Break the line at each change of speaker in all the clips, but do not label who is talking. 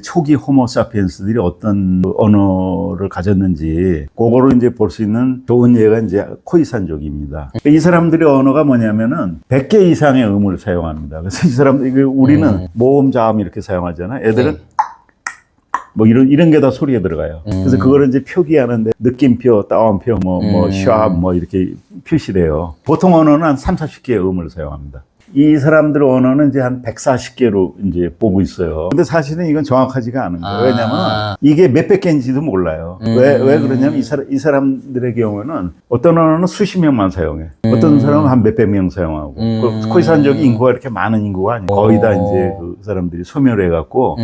초기 호모사피엔스들이 어떤 언어를 가졌는지 그거를 이제 볼 수 있는 좋은 예가 이제 코이산족입니다. 이 사람들의 언어가 뭐냐면은 100개 이상의 음을 사용합니다. 그래서 이 사람들 우리는 모음, 자음 이렇게 사용하잖아요. 애들은 뭐 이런 게 다 소리에 들어가요. 그래서 그거를 이제 표기하는데 느낌표, 따옴표, 샵 이렇게 표시를 해요. 보통 언어는 한 3, 40개의 음을 사용합니다. 이 사람들 언어는 이제 한 140개로 이제 보고 있어요. 근데 사실은 이건 정확하지가 않은 거예요. 왜냐면 이게 몇백 개인지도 몰라요. 왜 그러냐면 이 사람들의 경우는 어떤 언어는 수십 명만 사용해. 어떤 사람은 한 몇백 명 사용하고. 코이산족이 인구가 이렇게 많은 인구가 아니에요. 거의 다 이제 그 사람들이 소멸해갖고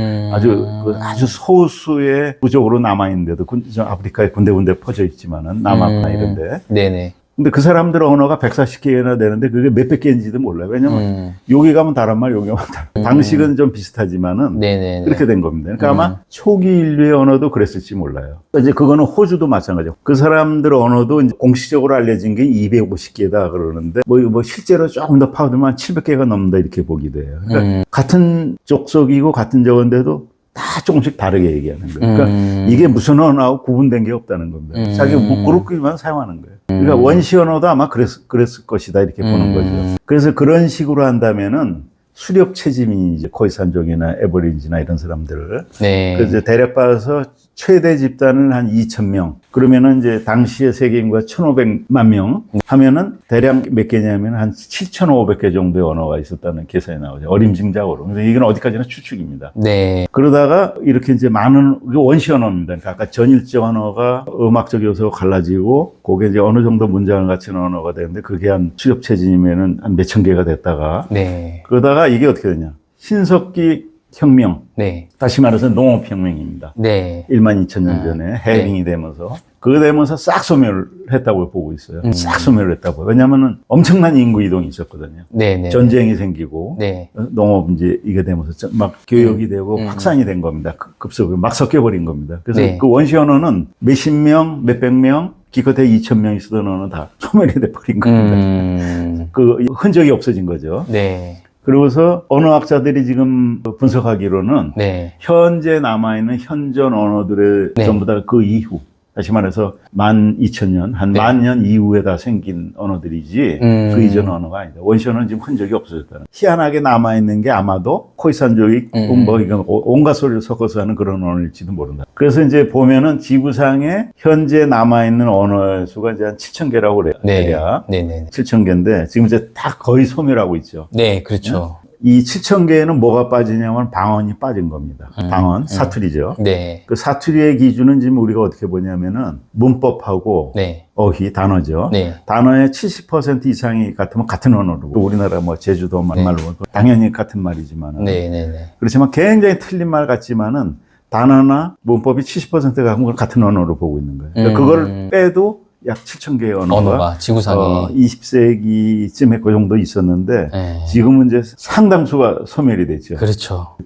아주 소수의 부족으로 남아있는데도 아프리카에 군데군데 퍼져 있지만은 남아프리카 이런데.
네네.
근데 그 사람들 언어가 140개나 되는데 그게 몇백 개인지도 몰라요. 왜냐면 여기 가면 다른 말, 여기 가면 다른 말. 방식은 좀 비슷하지만은
네네네.
그렇게 된 겁니다. 그러니까 아마 초기 인류의 언어도 그랬을지 몰라요. 이제 그거는 호주도 마찬가지고 그 사람들 언어도 이제 공식적으로 알려진 게 250개다 그러는데 뭐 실제로 조금 더 파고들면 700개가 넘는다 이렇게 보기도 해요. 그러니까 같은 족속이고 같은 저건데도 다 조금씩 다르게 얘기하는 거예요. 그러니까 이게 무슨 언어하고 구분된 게 없다는 겁니다. 자기 그룹끼리만 사용하는 거예요. 그러니까 원시 언어도 아마 그랬을 것이다 이렇게 보는 거죠. 그래서 그런 식으로 한다면은 수렵 채집이 이제 코이산족이나 에버리지나 이런 사람들을 그래서 이제 대략 봐서 최대 집단은 한 2,000명. 그러면은 이제 당시의 세계 인구가 1,500만 명 하면은 대략 몇 개냐면 한 7,500개 정도의 언어가 있었다는 계산이 나오죠. 어림짐작으로. 그래서 이건 어디까지나 추측입니다.
네.
그러다가 이렇게 이제 많은 원시 언어입니다. 그러니까 아까 전일적 언어가 음악적 요소가 갈라지고 그게 이제 어느 정도 문장을 갖춘 언어가 되는데 그게 한 수렵 체집이면은 한 몇천 개가 됐다가 그러다가 이게 어떻게 되냐? 신석기 혁명. 다시 말해서 농업혁명입니다. 12,000년 전에 해빙이 되면서 그거 되면서 싹 소멸했다고 보고 있어요. 싹 소멸했다고. 왜냐면은 엄청난 인구 이동이 있었거든요. 전쟁이 생기고 농업 이제 이게 되면서 막 교역이 되고 확산이 된 겁니다. 급속으로 막 섞여버린 겁니다. 그래서 그 원시 언어는 몇십 명, 몇백 명 기껏해 2,000명이 쓰던 언어는 다 소멸이 돼버린 겁니다. 그 흔적이 없어진 거죠. 그러고서 언어학자들이 지금 분석하기로는 현재 남아있는 현존 언어들의 전부 다 그 이후 다시 말해서 12,000년, 한 10,000년 이후에 다 생긴 언어들이지 그 이전 언어가 아니다. 원시 언어는 지금 흔적이 없어졌다는. 희한하게 남아있는 게 아마도 코이산족이 이건 온갖 소리를 섞어서 하는 그런 언어일지도 모른다. 그래서 이제 보면은 지구상에 현재 남아있는 언어의 수가 이제 한 7,000개라고 그래요. 7,000개인데 지금 이제 다 거의 소멸하고 있죠.
그렇죠.
이 7,000개에는 뭐가 빠지냐면 방언이 빠진 겁니다. 방언, 사투리죠. 그 사투리의 기준은 지금 우리가 어떻게 보냐면은 문법하고 어휘, 단어죠. 단어의 70% 이상이 같으면 같은 언어로. 우리나라 뭐 제주도 말로 당연히 같은 말이지만은. 그렇지만 굉장히 틀린 말 같지만은 단어나 문법이 70%가 같은 언어로 보고 있는 거예요. 그러니까 그걸 빼도 약 7,000개의 언어가
지구상에
20세기쯤에 그 정도 있었는데 지금은 이제 상당수가 소멸이 됐죠.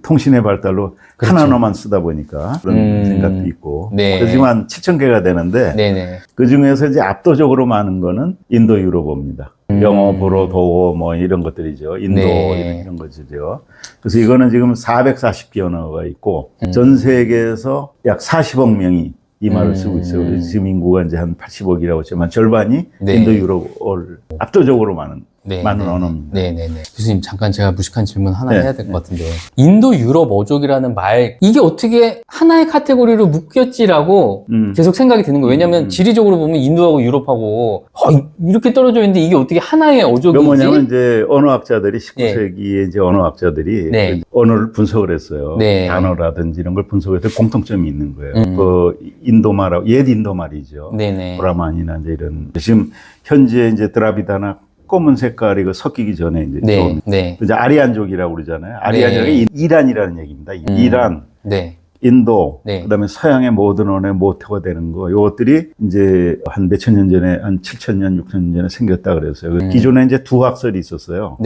통신의 발달로 한 언어만 쓰다 보니까 그런 생각도 있고. 그래서 지금 한 7,000개가 되는데 그 중에서 이제 압도적으로 많은 거는 인도 유럽어입니다. 영어, 불어, 도어 뭐 이런 것들이죠. 인도 이런 것이죠. 그래서 이거는 지금 440개 언어가 있고 전 세계에서 약 40억 명이 이 말을 쓰고 있어요. 지금 인구가 이제 한 80억이라고 했지만 절반이 인도 유럽어를 압도적으로 많은 언어입니다.
교수님 잠깐 제가 무식한 질문 하나 해야 될 것 같은데 인도 유럽 어족이라는 말 이게 어떻게 하나의 카테고리로 묶였지라고 계속 생각이 드는 거예요. 왜냐하면 지리적으로 보면 인도하고 유럽하고 이렇게 떨어져 있는데 이게 어떻게 하나의 어족이지?
뭐냐면 이제 언어학자들이 19세기에 이제 언어학자들이 언어를 분석을 했어요. 단어라든지 이런 걸 분석해서 공통점이 있는 거예요. 그 인도말하고 옛 인도말이죠. 브라만이나 이제 이런 지금 현재 이제 드라비다나 검은 색깔이 그 섞이기 전에 이제 이제 아리안족이라고 그러잖아요. 아리안족이 이란이라는 얘기입니다. 이란, 인도, 그다음에 서양의 모든 언어의 모태가 되는 거, 요것들이 이제 한 몇천 년 전에, 한 7,000년, 6,000년 전에 생겼다 그랬어요. 기존에 이제 두 학설이 있었어요.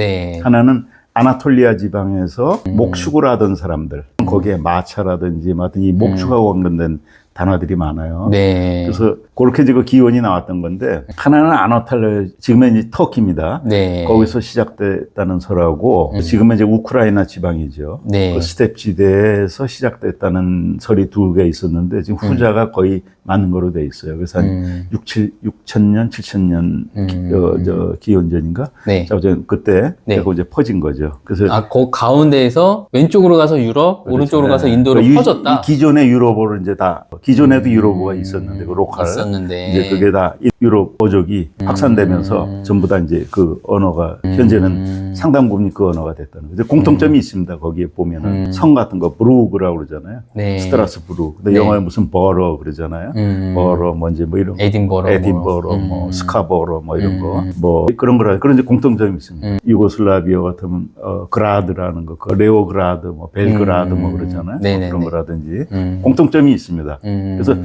하나는 아나톨리아 지방에서 목축을 하던 사람들, 거기에 마차라든지 이 목축하고 관련된 단어들이 많아요.
네.
그래서 그렇게 이제 그 기원이 나왔던 건데, 하나는 아나탈리아, 지금은 이제 터키입니다.
네.
거기서 시작됐다는 설하고, 지금은 이제 우크라이나 지방이죠.
네.
그 스텝 지대에서 시작됐다는 설이 두 개 있었는데, 지금 후자가 거의 맞는 거로 돼 있어요. 그래서 한 6,000년, 7,000년 기원전인가?
네.
자, 그때
네.
이제 퍼진 거죠. 그래서
그 가운데에서 왼쪽으로 가서 유럽,
그렇죠.
오른쪽으로 가서 인도로
그러니까
퍼졌다.
이 기존의 유럽어를 이제 다, 기존에도 유럽어가 있었는데, 그 로컬.
있었는데.
이제 그게 다 유럽 어족이 확산되면서 전부 다 이제 그 언어가, 현재는 상당 부분이 그 언어가 됐다는 거죠. 공통점이 있습니다. 거기에 보면은. 성 같은 거, 브루그라고 그러잖아요.
네.
스트라스부르. 근데
네.
영어에 무슨 버러 그러잖아요. 버러, 뭔지 뭐 이런 거.
에딘버러.
뭐 스카버러, 뭐 이런 거. 뭐 그런 거라, 그런 이제 공통점이 있습니다. 유고슬라비아 같으면, 그라드라는 거, 그 레오그라드, 뭐 벨그라드 뭐 그러잖아요.
네네네.
그런 거라든지. 공통점이 있습니다. 그래서,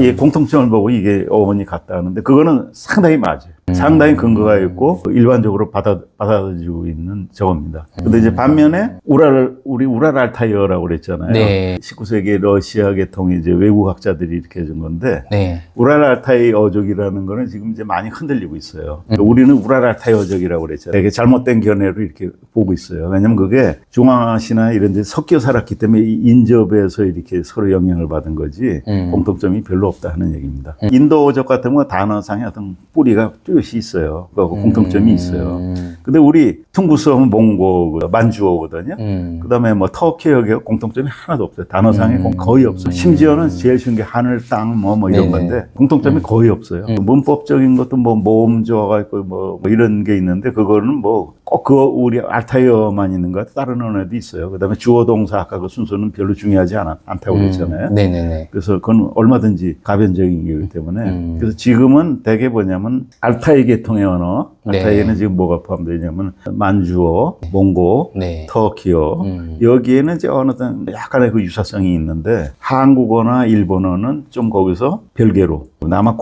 얘 공통점을 보고 이게 어원이 같다 하는데, 그거는 상당히 맞아요. 상당히 근거가 있고, 일반적으로 받아들이고 있는 저겁니다. 근데 이제 반면에, 우리 우랄 알타이어라고 그랬잖아요.
네.
19세기 러시아 계통의 이제 외국학자들이 이렇게 해준 건데,
네.
우랄 알타이 어족이라는 거는 지금 이제 많이 흔들리고 있어요. 우리는 우랄 알타이 어족이라고 그랬잖아요. 되게 잘못된 견해로 이렇게 보고 있어요. 왜냐면 그게 중앙아시아나 이런 데 섞여 살았기 때문에 이 인접에서 이렇게 서로 영향을 받은 거지, 공통점이 별로 없다 하는 얘기입니다. 인도 어족 같은 건 단어상의 어떤 뿌리가 뚜렷이 있어요. 그 공통점이 있어요. 근데 우리 퉁부스어는 몽고, 만주어거든요. 그 다음에 뭐 터키어의 공통점이 하나도 없어요. 단어상에 거의 없어요. 심지어는 제일 쉬운 게 하늘, 땅, 뭐 이런
네네.
건데 공통점이 거의 없어요. 문법적인 것도 뭐 모음조어가 있고 뭐 이런 게 있는데 그거는 뭐 꼭 그거 우리 알타이어만 있는 것 같아요. 다른 언어도 있어요. 그 다음에 주어 동사 아까 그 순서는 별로 중요하지 않다고 그랬잖아요.
네네네.
그래서 그건 얼마든지 가변적인 거기 때문에 그래서 지금은 대개 뭐냐면 알타이 계통의 언어, 알타이에는
네.
지금 뭐가 포함되냐면 만주어, 몽고,
네.
터키어 여기에는 이제 어느 약간의 그 유사성이 있는데 한국어나 일본어는 좀 거기서 별개로 아마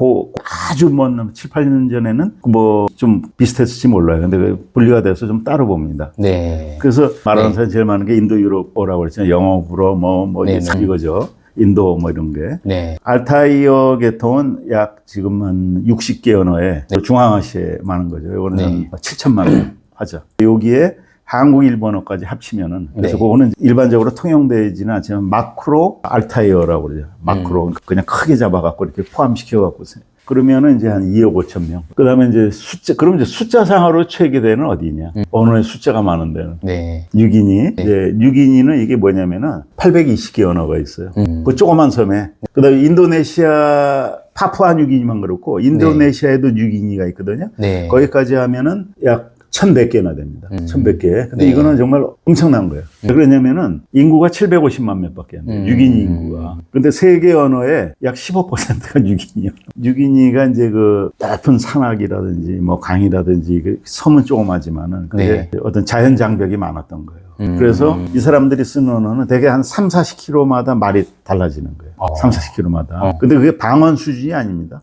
아주 먼 7, 8년 전에는 뭐 좀 비슷했을지 몰라요. 근데 그 분리가 돼서 좀 따로 봅니다.
네.
그래서 말하는 사람이 제일 많은 게 인도 유럽어라고 그랬잖아요. 영어, 불어, 뭐 이거죠. 인도 뭐 이런 게.
네.
알타이어 계통은 약 지금 한 60개 언어에 중앙아시아에 많은 거죠. 이거는
네.
한 7천만 명 하죠. 여기에 한국, 일본어까지 합치면은 그래서
네.
그거는 일반적으로 통용되지는 않지만 마크로 알타이어라고 그러죠. 마크로 그냥 크게 잡아갖고 이렇게 포함시켜갖고 그러면은 이제 한 2억 5천 명. 그 다음에 이제 그럼 이제 숫자상으로 체계되는 어디냐? 언어의 숫자가 많은 데는.
네.
뉴기니. 이제 뉴기니는 이게 뭐냐면은 820개 언어가 있어요. 그 조그만 섬에. 그 다음에 인도네시아, 파푸아 뉴기니만 그렇고, 인도네시아에도 뉴기니가 있거든요.
네.
거기까지 하면은 약 1,100개나 됩니다. 1,100개. 근데
네.
이거는 정말 엄청난 거예요. 왜 그러냐면은 인구가 750만 명밖에 안 돼요. 뉴기니 인구가. 근데 세계 언어의 약 15%가 뉴기니요. 뉴기니가 이제 그 높은 산악이라든지 뭐 강이라든지 그 섬은 조그마지만은 그게
네.
어떤 자연 장벽이 많았던 거예요. 그래서 이 사람들이 쓰는 언어는 대개 한 3, 40km마다 말이 달라지는 거예요. 3, 40km마다. 근데 그게 방언 수준이 아닙니다.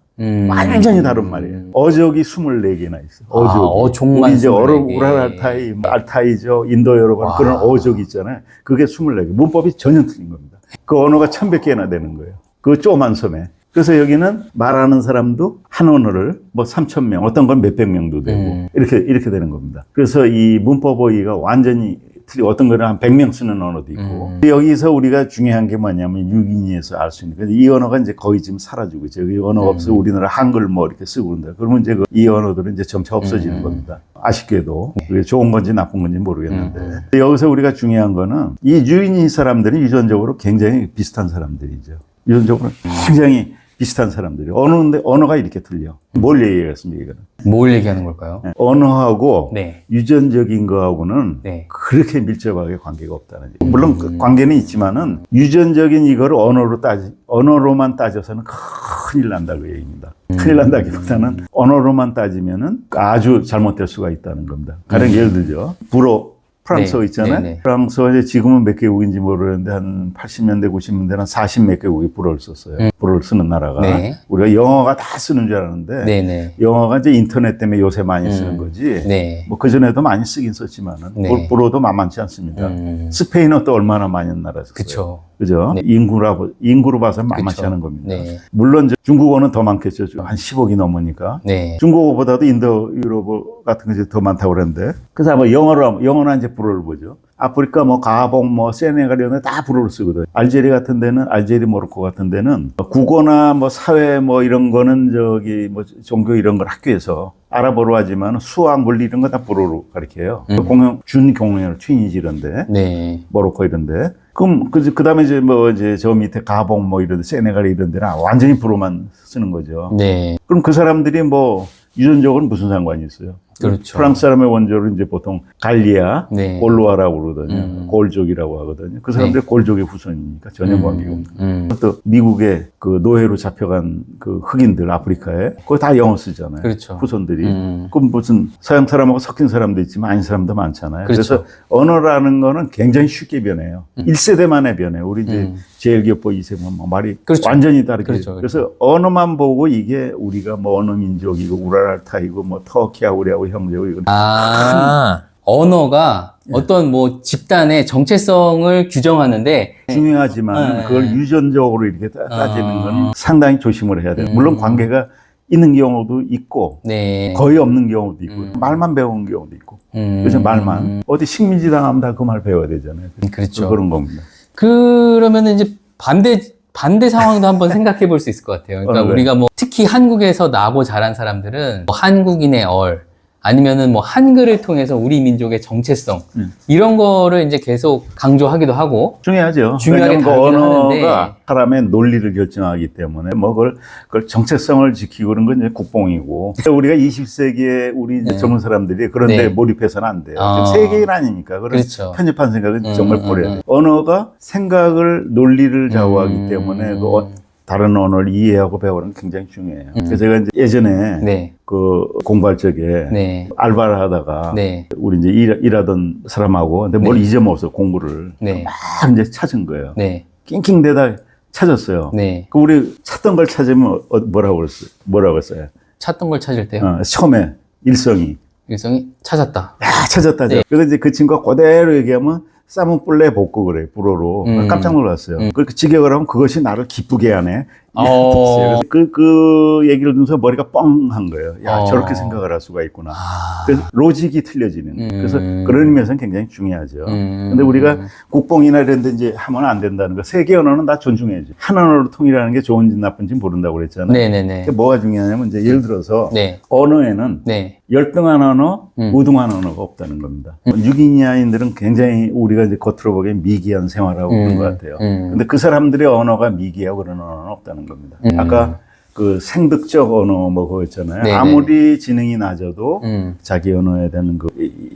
완전히 다른 말이에요. 어족이 24개나 있어요.
어족만
우리 이제
24개.
우랄 알타이, 알타이죠. 인도 여러분 그런 어족이 있잖아요. 그게 24개. 문법이 전혀 틀린 겁니다. 그 언어가 1,100개나 되는 거예요. 그 조그만 섬에. 그래서 여기는 말하는 사람도 한 언어를 뭐 3,000명, 어떤 건 몇백 명도 되고 이렇게 되는 겁니다. 그래서 이 문법 어휘가 완전히 어떤 거는 한 100명 쓰는 언어도 있고. 여기서 우리가 중요한 게 뭐냐면 유기니에서 알 수 있는. 근데 이 언어가 이제 거의 지금 사라지고 있죠. 이 언어가 없어서 우리나라 한글 뭐 이렇게 쓰고 그런다. 그러면 이제 이 언어들은 이제 점차 없어지는 겁니다. 아쉽게도. 그게 좋은 건지 나쁜 건지 모르겠는데. 여기서 우리가 중요한 거는 이 유기니 사람들은 유전적으로 굉장히 비슷한 사람들이죠. 유전적으로 굉장히 비슷한 사람들이. 언어가 이렇게 틀려. 뭘 얘기하겠습니까, 이거는?
뭘 얘기하는 걸까요?
언어하고
네.
유전적인 거하고는
네.
그렇게 밀접하게 관계가 없다는 얘기. 물론 그 관계는 있지만은 유전적인 이거를 언어로만 따져서는 큰일 난다 그 얘기입니다. 큰일 난다기보다는 언어로만 따지면은 아주 잘못될 수가 있다는 겁니다. 가령 예를 들죠. 불어 프랑스어
네,
있잖아요.
네, 네.
프랑스어 이제 지금은 몇 개국인지 모르는데 한 80년대, 90년대는 한 40 몇 개국이 불어를 썼어요. 불어를 쓰는 나라가.
네.
우리가 영어가 다 쓰는 줄 알았는데
네네.
영어가 이제 인터넷 때문에 요새 많이 쓰는 거지.
네.
뭐 그전에도 많이 쓰긴 썼지만은
네.
불어도 만만치 않습니다. 스페인어도 얼마나 많이 하는 나라였어요.
그쵸.
그죠?
네.
인구로 봐서 만만치
그쵸.
않은 겁니다.
네.
물론 이제 중국어는 더 많겠죠. 한 10억이 넘으니까.
네.
중국어보다도 인도 유럽어 같은 것이 더 많다고 그러는데. 그래서 뭐 영어는 이제 불어를 보죠. 아프리카 뭐 가봉 뭐 세네갈 이런 데 다 불어를 쓰거든. 알제리 같은 데는 모로코 같은 데는 국어나 뭐 사회 뭐 이런 거는 저기 뭐 종교 이런 걸 학교에서 아랍어로 하지만 수학 물리 이런 거 다 불어로 가르쳐요. 준공연 튀니지 이런데.
네.
모로코 이런데. 그럼 그다음에 이제 뭐 이제 저 밑에 가봉 뭐 이런 데 세네갈 이런 데는 완전히 불어만 쓰는 거죠.
네.
그럼 그 사람들이 뭐 유전적으로는 무슨 상관이 있어요?
그렇죠.
프랑스 사람의 원조를 이제 보통 갈리아,
네.
골로아라고 그러거든요. 골족이라고 하거든요. 그 사람들이
네.
골족의 후손이니까 전혀 관계가 없는.
음.
또 미국에 그 노예로 잡혀간 그 흑인들 아프리카에 그거 다 영어 쓰잖아요.
그렇죠.
후손들이. 그럼 무슨 서양 사람하고 섞인 사람도 있지만 아닌 사람도 많잖아요.
그렇죠.
그래서 언어라는 거는 굉장히 쉽게 변해요. 1세대 만에 변해요. 우리 이제 제일교포 2세면 뭐 말이
그렇죠.
완전히 다르게.
그렇죠.
그래서 언어만 보고 이게 우리가 뭐 어느 민족이고 우라랄타이고 뭐 터키하고 우리하고 형제고 이거.
언어가 어떤 뭐 집단의 정체성을 규정하는데
중요하지만
네.
그걸 유전적으로 이렇게 따지는 건 상당히 조심을 해야 돼요. 물론 관계가 있는 경우도 있고
네.
거의 없는 경우도 있고 말만 배운 경우도 있고 그래서 말만 어디 식민지 당하면 다 그 말 배워야 되잖아요.
그렇죠.
그런 겁니다.
그러면은 이제 반대 상황도 한번 생각해 볼 수 있을 것 같아요. 그러니까 우리가 뭐 특히 한국에서 나고 자란 사람들은 뭐 한국인의 아니면은 뭐 한글을 통해서 우리 민족의 정체성 이런 거를 이제 계속 강조하기도 하고
중요하죠.
중요하게
왜냐하면 그
다루긴
언어가
하는데
사람의 논리를 결정하기 때문에 뭐 그걸 정체성을 지키고 그런 건 이제 국뽕이고 우리가 20세기에 우리 이제 젊은 사람들이 그런데
네.
몰입해서는 안 돼요.
아.
지금 세계인 아니니까 그런
그렇죠.
편협한 생각은 정말 버려야 돼요. 언어가 생각을 논리를 좌우하기 때문에 다른 언어를 이해하고 배우는 게 굉장히 중요해요. 그래서 제가 이제 예전에
네.
그 공부할 적에
네.
알바를 하다가
네.
우리 이제 일하던 사람하고 근데 뭘 잊어먹었어 공부를
네.
막 이제 찾은 거예요.
네.
낑낑대다 찾았어요.
네.
그 우리 찾던 걸 찾으면 뭐라고 했어요?
찾던 걸 찾을 때요.
처음에 일성이
일성이 찾았다.
야 찾았다.
네.
그래서 이제 그 친구가 그대로 얘기하면 쌈은 뿔레 볶고 그래 불어로 깜짝 놀랐어요. 그렇게 직역을 하면 그것이 나를 기쁘게 하네. 그래서 그 얘기를 듣면서 머리가 뻥한 거예요. 야 저렇게 생각을 할 수가 있구나. 그래서 로직이 틀려지는. 그래서 그런 의미에서는 굉장히 중요하죠. 근데 우리가 국뽕이나 이런 데 이제 하면 안 된다는 거. 세계 언어는 다 존중해야죠. 한 언어로 통일하는 게 좋은지 나쁜지 모른다고 그랬잖아요.
네네네.
그게 뭐가 중요하냐면 이제 예를 들어서
네.
언어에는
네.
열등한 언어, 우등한 언어가 없다는 겁니다. 뉴기니아인들은 굉장히 우리가 이제 겉으로 보기엔 미개한 생활하고 그런 것 같아요. 근데 그 사람들의 언어가 미개하고 그런 언어는 없다는 겁니다. 아까 그 생득적 언어 뭐 그거 있잖아요.
네네.
아무리 지능이 낮아도 자기 언어에 대한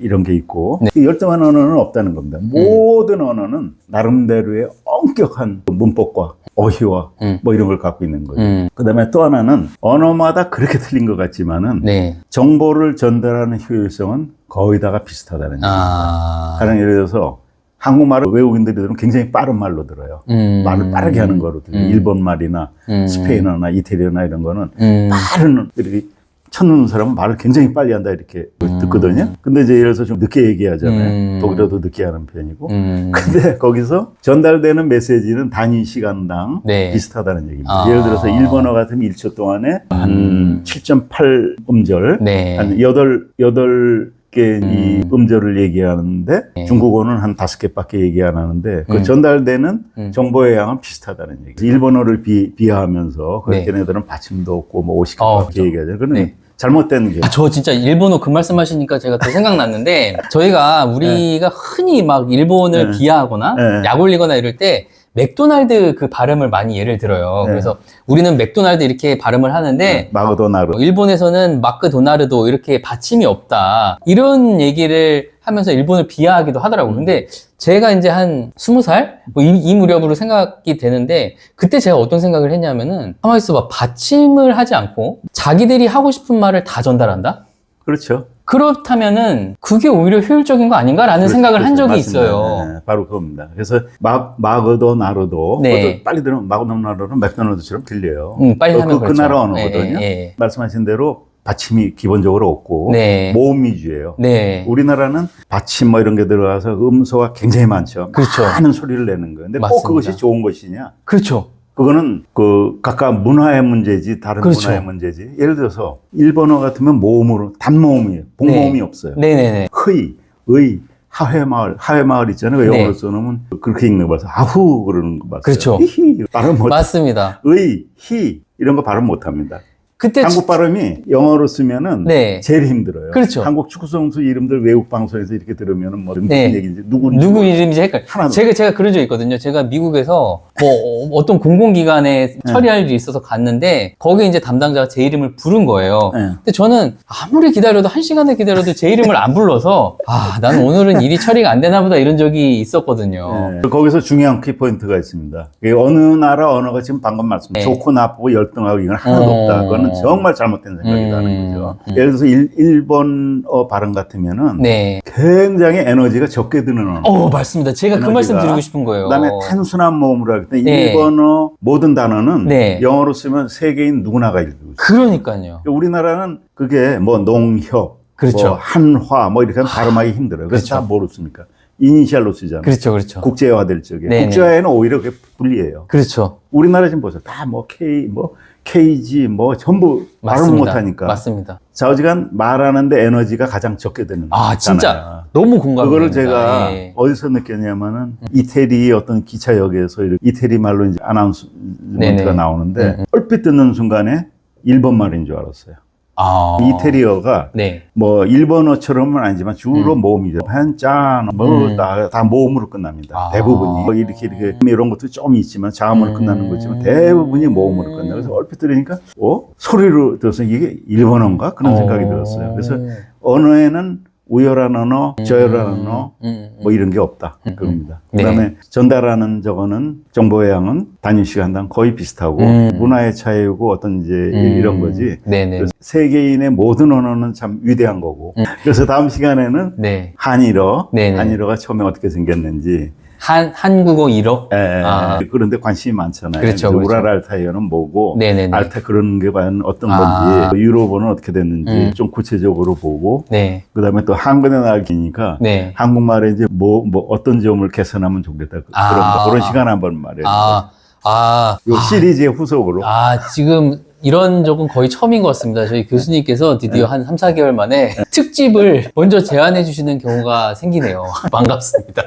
이런 게 있고
네.
그 열등한 언어는 없다는 겁니다. 모든 언어는 나름대로의 엄격한 문법과 어휘와 뭐 이런 걸 갖고 있는 거죠. 그다음에 또 하나는 언어마다 그렇게 틀린 것 같지만은
네.
정보를 전달하는 효율성은 거의 다가 비슷하다는 얘기입니다. 가령 예를 들어서 한국말을 외국인들이 들으면 굉장히 빠른 말로 들어요. 말을 빠르게 하는 거로 들어요. 일본 말이나 스페인어나 이태리어나 이런 거는 빠른 이렇게 첫눈 사람은 말을 굉장히 빨리 한다 이렇게 듣거든요. 근데 이제 예를 들어서 좀 늦게 얘기하잖아요. 독일어도 늦게 하는 편이고. 근데 거기서 전달되는 메시지는 단위 시간당
네.
비슷하다는 얘기입니다. 예를 들어서 일본어 같으면 1초 동안에 한 7.8 음절,
네.
한 8개 이 음절을 얘기하는데 중국어는 한 5개밖에 얘기 안 하는데 그 전달되는 정보의 양은 비슷하다는 얘기죠. 일본어를 비하하면서 그 걔네들은 받침도 없고 뭐 50개밖에
그렇죠.
얘기하죠. 그러면 잘못된 게.
저 진짜 일본어 그 말씀하시니까 제가 또 생각났는데 우리가 흔히 막 일본을 비하하거나 약 올리거나 이럴 때 맥도날드 그 발음을 많이 예를 들어요. 그래서 우리는 맥도날드 이렇게 발음을 하는데
마크도나르도.
일본에서는 마크도나르도 이렇게 받침이 없다. 이런 얘기를 하면서 일본을 비하하기도 하더라고요. 근데 제가 이제 한 20살? 이 무렵으로 생각이 되는데 그때 제가 어떤 생각을 했냐면은 가만히 있어봐. 받침을 하지 않고 자기들이 하고 싶은 말을 다 전달한다?
그렇죠.
그렇다면은 그게 오히려 효율적인 거 아닌가라는 생각을 한 적이
맞습니다.
있어요.
네, 바로 그겁니다. 그래서 마그도 나르도
네.
그것도 빨리 들으면 마그도 나르도 맥도날드처럼 들려요.
빨리 하면
그
그렇죠.
나라 언어거든요.
예.
말씀하신 대로 받침이 기본적으로 없고
네.
모음 위주예요.
네.
우리나라는 받침 뭐 이런 게 들어가서 음소가 굉장히 많죠.
그렇죠.
많은 소리를 내는 거예요. 근데 꼭
맞습니다.
그것이 좋은 것이냐?
그렇죠.
그거는 그 각각 문화의 문제지 다른
그렇죠.
문화의 문제지. 예를 들어서 일본어 같으면 모음으로 단모음이에요. 복모음이 없어요.
네네네.
흐이, 의, 하회마을 있잖아요.
네.
영어로 써놓으면 그렇게 읽는 거 봐서 아후 그러는 거 봤어요.
그렇죠.
히히 발음 못.
맞습니다.
의, 히 이런 거 발음 못 합니다.
그때
한국 발음이 영어로 쓰면은
네.
제일 힘들어요.
그렇죠.
한국 축구 선수 이름들 외국 방송에서 이렇게 들으면은 뭐 무슨
네.
얘기인지
누구 이름인지 헷갈려.
하나도.
제가 그런 적 있거든요. 제가 미국에서 뭐 어떤 공공기관에 처리할 일이 있어서 갔는데 거기 이제 담당자가 제 이름을 부른 거예요.
네.
근데 저는 아무리 기다려도 1시간을 기다려도 제 이름을 안 불러서 나는 오늘은 일이 처리가 안 되나 보다 이런 적이 있었거든요.
네. 거기서 중요한 키포인트가 있습니다. 이게 어느 나라 언어가 지금 방금 말씀
네.
좋고 나쁘고 열등하고 이건 하나도 없다. 그거는 정말 잘못된 생각이라는 거죠. 예를 들어서 일본어 발음 같으면은
네.
굉장히 에너지가 적게 드는 언어.
맞습니다. 제가 그
에너지가.
말씀 드리고 싶은 거예요.
그다음에 단순한 모음으로 하기 때문에
네.
일본어 모든 단어는
네.
영어로 쓰면 세계인 누구나가 읽고 있어요.
그러니까요.
우리나라는 그게 뭐 농협,
그렇죠.
뭐 한화 뭐 이렇게 하면 발음하기 힘들어요. 그래서
그렇죠.
다 뭐로 씁니까? 이니셜로 쓰잖아요.
그렇죠.
국제화될 적에.
네네.
국제화에는 오히려 그게 불리해요.
그렇죠.
우리나라 지금 보세요. 다 뭐 KG 뭐 전부 발음 못하니까.
맞습니다.
좌우지간 말하는데 에너지가 가장 적게 드는
진짜
거잖아요.
너무 공감합니다.
그거를 제가
예.
어디서 느꼈냐면은 이태리 어떤 기차역에서 이태리 말로 이제 아나운스먼트가
네네.
나오는데 얼핏 듣는 순간에 일본 말인 줄 알았어요. 이태리어가
네.
뭐 일본어처럼은 아니지만 주로 모음이죠. 한짠 다 모음으로 끝납니다. 대부분이 뭐 이렇게 이런 것도 좀 있지만 자음으로 끝나는 거 있지만 대부분이 모음으로 끝나요. 그래서 얼핏 들으니까 소리로 들어서 이게 일본어인가 그런 생각이 들었어요. 그래서 언어에는 우열한 언어, 저열한 언어, 뭐 이런 게 없다. 그겁니다.
네.
그다음에 전달하는 저거는 정보의 양은 단위 시간당 거의 비슷하고 문화의 차이고 어떤 이제 이런 거지.
네네.
그래서 세계인의 모든 언어는 참 위대한 거고. 그래서 다음 시간에는
네.
한일어가 처음에 어떻게 생겼는지.
한국어 1억?
그런데 관심이 많잖아요.
그렇죠.
우랄 알타이어는 뭐고,
네네네.
알타 그런 게 과연 어떤 건지, 유럽어는 어떻게 됐는지 좀 구체적으로 보고,
네.
그 다음에 또 한글의 날기니까,
네.
한국말에 이제 뭐 어떤 점을 개선하면 좋겠다. 그런 시간 한번 말해요. 요 시리즈의 후속으로.
지금 이런 적은 거의 처음인 것 같습니다. 저희 교수님께서 드디어 한 3, 4개월 만에 특집을 먼저 제안해 주시는 경우가 생기네요. 반갑습니다.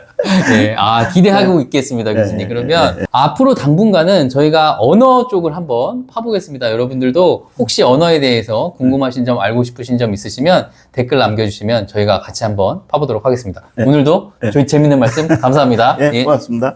네. 기대하고 있겠습니다, 교수님. 그러면 앞으로 당분간은 저희가 언어 쪽을 한번 파보겠습니다. 여러분들도 혹시 언어에 대해서 궁금하신 점, 알고 싶으신 점 있으시면 댓글 남겨주시면 저희가 같이 한번 파보도록 하겠습니다. 오늘도 저희 재밌는 말씀 감사합니다.
고맙습니다.